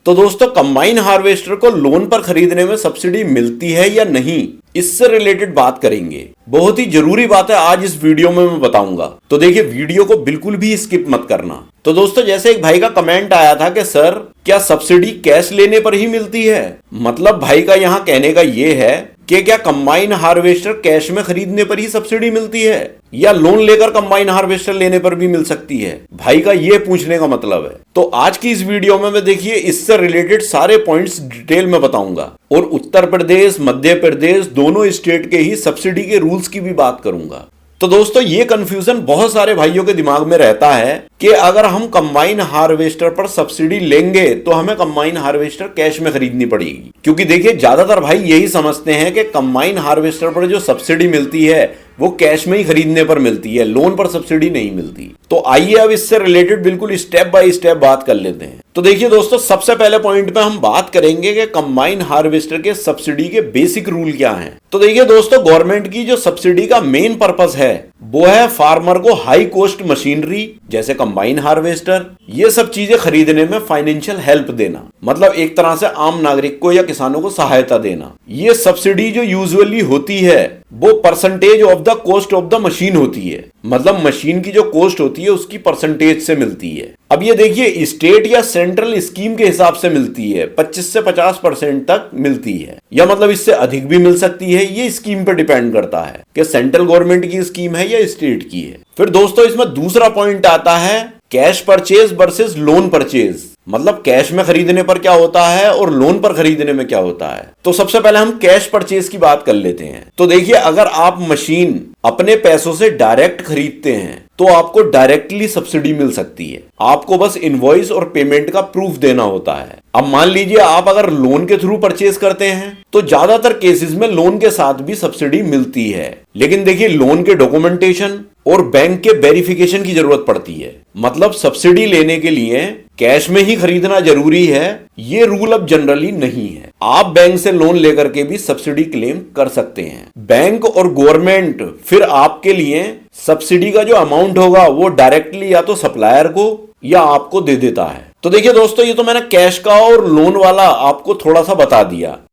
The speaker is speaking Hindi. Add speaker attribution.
Speaker 1: तो दोस्तों कंबाइन हार्वेस्टर को लोन पर खरीदने में सब्सिडी मिलती है या नहीं, इससे रिलेटेड बात करेंगे। बहुत ही जरूरी बात है, आज इस वीडियो में मैं बताऊंगा। तो देखिए वीडियो को बिल्कुल भी स्किप मत करना। तो दोस्तों जैसे एक भाई का कमेंट आया था कि सर क्या सब्सिडी कैश लेने पर ही मिलती है, मतलब भाई का यहाँ कहने का ये है कि क्या कंबाइन हार्वेस्टर कैश में खरीदने पर ही सब्सिडी मिलती है या लोन लेकर कंबाइन हार्वेस्टर लेने पर भी मिल सकती है, भाई का ये पूछने का मतलब है। तो आज की इस वीडियो में मैं देखिए इससे रिलेटेड सारे पॉइंट्स डिटेल में बताऊंगा और उत्तर प्रदेश मध्य प्रदेश दोनों स्टेट के ही सब्सिडी के रूल्स की भी बात करूंगा। तो दोस्तों ये कंफ्यूजन बहुत सारे भाइयों के दिमाग में रहता है कि अगर हम कंबाइन हार्वेस्टर पर सब्सिडी लेंगे तो हमें कंबाइन हार्वेस्टर कैश में खरीदनी पड़ेगी, क्योंकि देखिए ज्यादातर भाई यही समझते हैं कि कंबाइन हार्वेस्टर पर जो सब्सिडी मिलती है वो कैश में ही खरीदने पर मिलती है, लोन पर सब्सिडी नहीं मिलती। तो आइए अब इससे रिलेटेड बिल्कुल स्टेप बाय स्टेप बात कर लेते हैं। तो देखिए दोस्तों सबसे पहले पॉइंट पे हम बात करेंगे कि कंबाइन हार्वेस्टर के सब्सिडी के बेसिक रूल क्या हैं। तो देखिए दोस्तों गवर्नमेंट की जो सब्सिडी का मेन पर्पस है वो है फार्मर को हाई कॉस्ट मशीनरी जैसे कंबाइन हार्वेस्टर ये सब चीजें खरीदने में फाइनेंशियल हेल्प देना, मतलब एक तरह से आम नागरिक को या किसानों को सहायता देना। ये सब्सिडी जो यूजुअली होती है वो percentage of the cost of the machine होती है, मतलब मशीन की जो कॉस्ट होती है उसकी परसेंटेज से मिलती है। अब ये देखिए स्टेट या सेंट्रल स्कीम के हिसाब से मिलती है, 25 से 50% तक मिलती है, या मतलब इससे अधिक भी मिल सकती है। ये स्कीम पर डिपेंड करता है कि सेंट्रल गवर्नमेंट की स्कीम है या स्टेट की है। फिर दोस्तों इसमें दूसरा पॉइंट आता है cash purchase versus loan purchase, मतलब कैश में खरीदने पर क्या होता है और लोन पर खरीदने में क्या होता है। तो सबसे पहले हम कैश परचेज की बात कर लेते हैं। तो देखिए अगर आप मशीन अपने पैसों से डायरेक्ट खरीदते हैं तो आपको डायरेक्टली सब्सिडी मिल सकती है, आपको बस इनवॉइस और पेमेंट का प्रूफ देना होता है। अब मान लीजिए आप अगर लोन के थ्रू परचेज करते हैं तो ज्यादातर केसेस में लोन के साथ भी सब्सिडी मिलती है, लेकिन देखिए लोन के डॉक्यूमेंटेशन और बैंक के वेरिफिकेशन की जरूरत पड़ती है। मतलब सब्सिडी लेने के लिए कैश में ही खरीदना जरूरी है ये रूल अब जनरली नहीं है। आप बैंक से लोन लेकर के भी सब्सिडी क्लेम कर सकते हैं। बैंक और गवर्नमेंट फिर आपके लिए सब्सिडी का जो अमाउंट होगा वो डायरेक्टली या तो सप्लायर को या आपको दे देता है। तो देखिए दोस्तों ये तो मैंने कैश का और लोन वाला आपको थोड़ा सा बता दिया।